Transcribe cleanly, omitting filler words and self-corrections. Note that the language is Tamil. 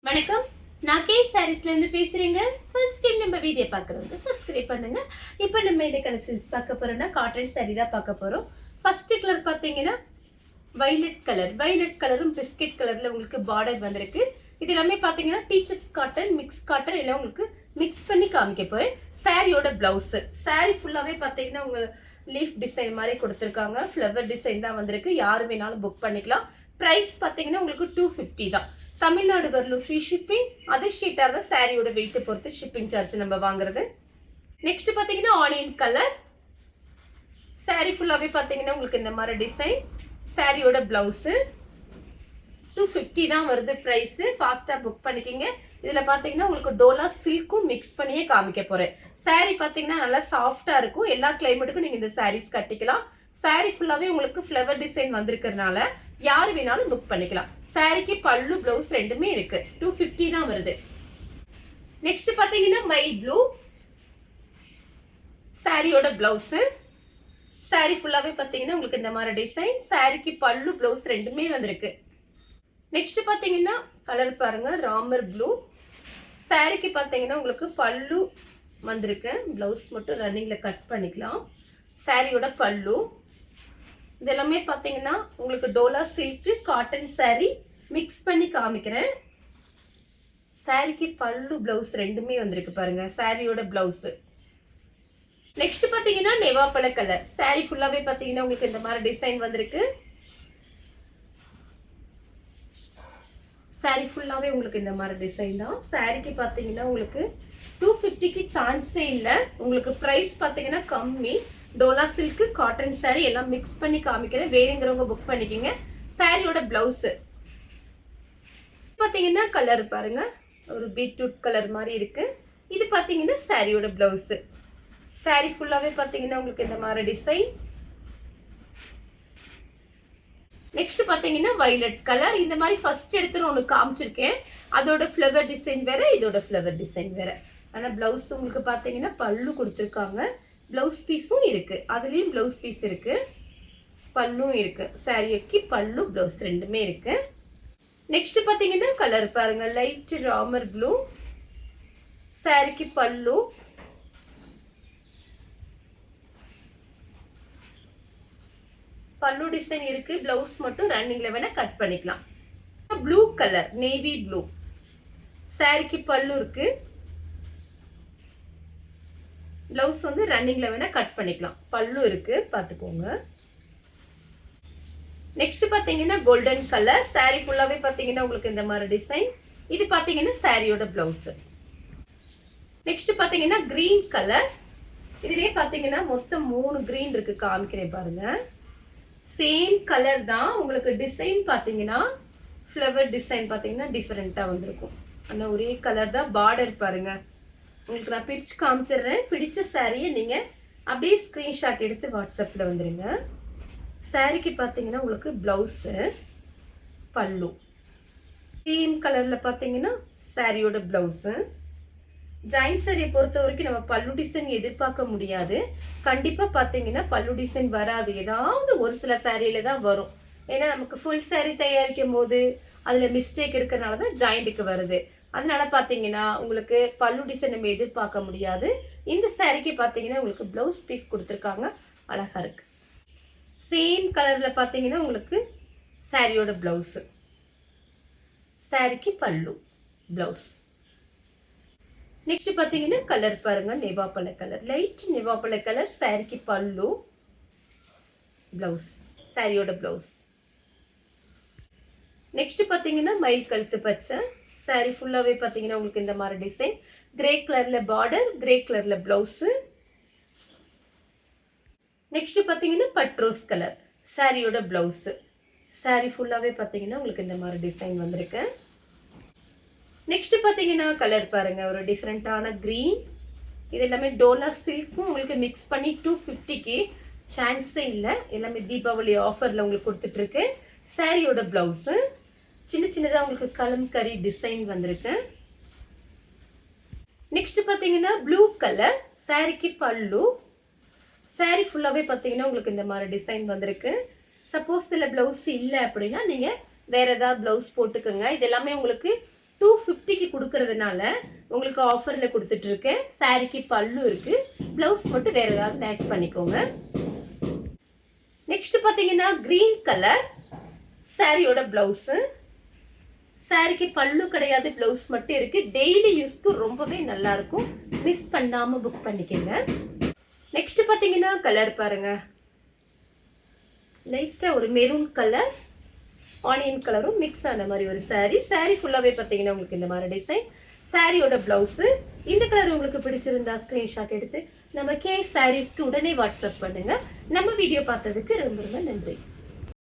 வணக்கம். நான் கே சாரீஸ்லேருந்து பேசுகிறேங்க. ஃபர்ஸ்ட் டைம் நம்ம வீடியோ பார்க்குறவங்க சப்ஸ்கிரைப் பண்ணுங்கள். இப்போ நம்ம இந்த கலெக்ஷன்ஸ் பார்க்க போகிறோம்னா காட்டன் சாரீ தான் பார்க்க போகிறோம். ஃபர்ஸ்ட் கலர் பார்த்தீங்கன்னா வைலட் கலரும் பிஸ்கெட் கலரில் உங்களுக்கு பார்டர் வந்திருக்கு. இது எல்லாமே பார்த்தீங்கன்னா டீச்சர்ஸ் காட்டன், மிக்ஸ் காட்டன் எல்லாம் உங்களுக்கு மிக்ஸ் பண்ணி காமிக்க போகிறேன். சாரியோட ப்ளவுஸு, சாரீ ஃபுல்லாகவே பார்த்தீங்கன்னா உங்கள் லீஃப் டிசைன் மாதிரி கொடுத்துருக்காங்க. ஃப்ளவர் டிசைன் தான் வந்திருக்கு. யார் வேணாலும் புக் பண்ணிக்கலாம். ப்ரைஸ் பார்த்தீங்கன்னா உங்களுக்கு 250 தான். தமிழ்நாடு வரலும் ஃப்ரீ ஷிப்பிங். அதர் ஸ்டேட்டாக இருந்தால் சாரியோட வெயிட்டை பொறுத்து ஷிப்பிங் சார்ஜ் நம்ம வாங்குறது. நெக்ஸ்ட் பார்த்தீங்கன்னா ஆனியன் கலர் சாரீ ஃபுல்லாகவே பார்த்தீங்கன்னா உங்களுக்கு இந்த மாதிரி டிசைன். சாரியோட ப்ளவுஸு 250 தான் வருது ப்ரைஸு. ஃபாஸ்ட்டாக புக் பண்ணிக்கிங்க. இதில் பார்த்தீங்கன்னா உங்களுக்கு டோலா சில்க்கும் மிக்ஸ் பண்ணியே காமிக்க போகிறேன். சாரீ பார்த்தீங்கன்னா நல்லா சாஃப்டாக இருக்கும். எல்லா கிளைமேட்டுக்கும் நீங்கள் இந்த சாரீஸ் கட்டிக்கலாம். சாரீ ஃபுல்லாகவே உங்களுக்கு ஃப்ளவர் டிசைன் வந்திருக்கிறதுனால யார் வேணாலும் புக் பண்ணிக்கலாம். சாரிக்கு பல்லு ப்ளவுஸ் ரெண்டுமே இருக்கு. 250 தான் வருது. நெக்ஸ்ட் பார்த்தீங்கன்னா மை ப்ளூ சாரியோட ப்ளவுஸு. சாரீ ஃபுல்லாகவே பார்த்தீங்கன்னா உங்களுக்கு இந்த மாதிரி டிசைன். சாரிக்கு பல்லு ப்ளவுஸ் ரெண்டுமே வந்திருக்கு. நெக்ஸ்ட் பார்த்தீங்கன்னா கலர் பாருங்க, ராமர் ப்ளூ. சாரிக்கு பார்த்தீங்கன்னா உங்களுக்கு பல்லு வந்திருக்கு. ப்ளவுஸ் மட்டும் ரன்னிங்கில் கட் பண்ணிக்கலாம். சாரியோட பல்லு இதெல்லாமே பார்த்தீங்கன்னா உங்களுக்கு Dola silk cotton sari mix பண்ணி காமிக்கிறேன். சாரிக்கு பல்லு ப்ளவுஸ் ரெண்டுமே வந்திருக்கு பாருங்க, சாரியோட ப்ளவுஸு. நெக்ஸ்ட் பார்த்தீங்கன்னா நெவாப்பழ கலர். சாரீ ஃபுல்லாகவே பார்த்தீங்கன்னா உங்களுக்கு இந்த மாதிரி டிசைன் வந்திருக்கு. சாரீ ஃபுல்லாகவே உங்களுக்கு இந்த மாதிரி டிசைன் தான். சாரிக்கு பார்த்தீங்கன்னா உங்களுக்கு 250க்கு சான்ஸே இல்லை. உங்களுக்கு ப்ரைஸ் பார்த்தீங்கன்னா கம்மி. டோலா சில்க்கு காட்டன் சாரீ எல்லாம் மிக்ஸ் பண்ணி காமிக்கிறேன். வேணுங்கிறவங்க புக் பண்ணிக்கோங்க. சாரியோட ப்ளவுஸு பார்த்தீங்கன்னா கலர் பாருங்க, ஒரு பீட்ரூட் கலர் மாதிரி இருக்கு. இது பார்த்தீங்கன்னா சாரியோட ப்ளவுஸு. சாரீ ஃபுல்லாகவே பார்த்தீங்கன்னா உங்களுக்கு இந்த மாதிரி டிசைன். நெக்ஸ்ட் பார்த்தீங்கன்னா வைலட் கலர். இந்த மாதிரி ஃபர்ஸ்ட் எடுத்து ஒன்று காமிச்சிருக்கேன். அதோட ஃப்ளவர் டிசைன் வேற, இதோட ஃப்ளவர் டிசைன் வேற. ஆனால் ப்ளவுஸ் உங்களுக்கு பார்த்தீங்கன்னா பல்லு கொடுத்துருக்காங்க. ப்ளவுஸ் பீஸும் இருக்கு. அதுலேயும் ப்ளவுஸ் பீஸ் இருக்கு, பல்லும் இருக்கு. சாரிக்கு பல்லு ப்ளவுஸ் ரெண்டுமே இருக்கு. நெக்ஸ்ட் பார்த்தீங்கன்னா கலர் பாருங்க, லைட் ராமர் ப்ளூ. சாரிக்கு பல்லு, பல்லு டிசைன் இருக்கு. ப்ளவுஸ் மட்டும் ரன்னிங்ல வேணா கட் பண்ணிக்கலாம். Blue colour, navy blue. சாரிக்கு பல்லு இருக்கு. ப்ளவுஸ் வந்து ரன்னிங்ல வேணா கட் பண்ணிக்கலாம். பல்லு இருக்கு, பார்த்துக்கோங்க. நெக்ஸ்ட் பார்த்தீங்கன்னா கோல்டன் கலர். சாரீ ஃபுல்லாகவே பார்த்தீங்கன்னா உங்களுக்கு இந்த மாதிரி டிசைன். இது பார்த்தீங்கன்னா சாரியோட ப்ளவுஸ். நெக்ஸ்ட் பார்த்தீங்கன்னா கிரீன் கலர். இதுலேயே பார்த்தீங்கன்னா மொத்தம் 3 கிரீன் இருக்கு, காமிக்கிறேன் பாருங்க. சேம் கலர் தான். உங்களுக்கு டிசைன் பார்த்தீங்கன்னா ஃப்ளவர் டிசைன் பார்த்தீங்கன்னா டிஃப்ரெண்ட்டாக வந்திருக்கும். ஆனால் ஒரே கலர் தான். பார்டர் பாருங்க, உங்களுக்கு நான் பிரித்து காமிச்சிடுறேன். பிடிச்ச சாரியை நீங்கள் அப்படியே ஸ்க்ரீன்ஷாட் எடுத்து வாட்ஸ்அப்பில் வந்துடுங்க. சாரிக்கு பார்த்தீங்கன்னா உங்களுக்கு ப்ளவுஸு, பல்லு சேம் கலரில் பார்த்தீங்கன்னா சாரியோட ப்ளவுஸு. ஜாயின் சாரியை பொறுத்த வரைக்கும் நம்ம பல்லு டிசைன் எதிர்பார்க்க முடியாது. கண்டிப்பாக பார்த்தீங்கன்னா பல்லு டிசைன் வராது. ஏதாவது ஒரு சில சாரியில் தான் வரும். ஏன்னா நமக்கு ஃபுல் சாரீ தயாரிக்கும் போது அதில் மிஸ்டேக் இருக்கிறனால தான் ஜாயிண்ட்டுக்கு வருது. அதனால பார்த்தீங்கன்னா உங்களுக்கு பல்லு டிசைன் நம்ம எதிர்பார்க்க முடியாது. இந்த சாரிக்கு பார்த்தீங்கன்னா உங்களுக்கு ப்ளவுஸ் பீஸ் கொடுத்துருக்காங்க, அழகாக இருக்கு. சேம் கலரில் பார்த்தீங்கன்னா உங்களுக்கு சாரியோட ப்ளவுஸு. சாரிக்கு பல்லு, ப்ளவுஸ். நெக்ஸ்ட் பார்த்தீங்கன்னா கலர் பாருங்க, நெவாப்பழ கலர், லைட் நெவாப்பழ கலர். சாரிக்கு பல்லு, ப்ளவுஸ், சாரியோட ப்ளவுஸ். நெக்ஸ்ட் பார்த்தீங்கன்னா மயில் கழுத்து பச்சை. சாரீ ஃபுல்லாகவே பார்த்தீங்கன்னா உங்களுக்கு இந்த மாதிரி டிசைன். கிரே கலரில் பார்டர், கிரே கலரில் ப்ளவுஸு. நெக்ஸ்ட் பார்த்தீங்கன்னா பட்ரோஸ் கலர். சாரியோட ப்ளவுஸு. சாரீ ஃபுல்லாகவே பார்த்தீங்கன்னா உங்களுக்கு இந்த மாதிரி டிசைன் வந்திருக்கு. நெக்ஸ்ட் பார்த்தீங்கன்னா கலர் பாருங்க, ஒரு டிஃப்ரெண்ட்டான க்ரீன். இது எல்லாமே டோலா சில்க்கும் உங்களுக்கு மிக்ஸ் பண்ணி 250க்கு சான்ஸே இல்லை. எல்லாமே தீபாவளி ஆஃபரில் உங்களுக்கு கொடுத்துட்ருக்கு. சாரியோட ப்ளவுஸு சின்ன சின்னதாக உங்களுக்கு கலம்கரி டிசைன் வந்திருக்கு. நெக்ஸ்ட் பார்த்தீங்கன்னா ப்ளூ கலர். சாரிக்கு பல்லு. சாரீ ஃபுல்லாகவே பார்த்தீங்கன்னா உங்களுக்கு இந்த மாதிரி டிசைன் வந்திருக்கு. சப்போஸ் இதில் ப்ளவுஸ் இல்லை அப்படின்னா நீங்கள் வேறு ஏதாவது ப்ளவுஸ் போட்டுக்கோங்க. இது எல்லாமே உங்களுக்கு 250 கொடுக்கறதுனால உங்களுக்கு ஆஃபரில் கொடுத்துட்ருக்கேன். சாரிக்கு பல்லு இருக்குது, ப்ளவுஸ் மட்டும் வேறு ஏதாவது மேட்ச் பண்ணிக்கோங்க. நெக்ஸ்ட் பார்த்தீங்கன்னா க்ரீன் கலர் சாரியோட ப்ளவுஸு. சாரிக்கு பல்லு கிடையாது, ப்ளவுஸ் மட்டும் இருக்குது. டெய்லி யூஸ்க்கு ரொம்பவே நல்லாயிருக்கும். மிஸ் பண்ணாமல் புக் பண்ணிக்கோங்க. நெக்ஸ்ட் பார்த்தீங்கன்னா கலர் பாருங்கள், லைட்டாக ஒரு மெரூன் கலர் ஆனியன் கலரும் மிக்ஸ் ஆன மாதிரி ஒரு சாரீ. சாரீ ஃபுல்லாகவே பார்த்தீங்கன்னா உங்களுக்கு இந்த மாதிரி டிசைன். சாரியோட ப்ளவுஸு. இந்த கலர் உங்களுக்கு பிடிச்சிருந்தா ஸ்க்ரீன்ஷாட் எடுத்து நம்ம கே சாரீஸ்க்கு உடனே வாட்ஸ்அப் பண்ணுங்கள். நம்ம வீடியோ பார்த்ததுக்கு ரொம்ப ரொம்ப நன்றி.